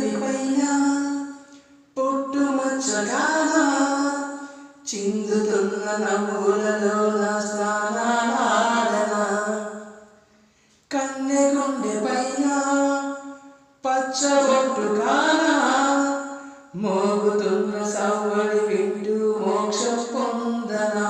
పెదవిపైన పుట్టుమచ్చగాన చిందుతున్న నవ్వులలో నా స్నానాలాడన కన్నె గుండె పైన పచ్చబొట్టుగాన మోగుతున్న సవ్వడి వింటూ మోక్షం పొందనా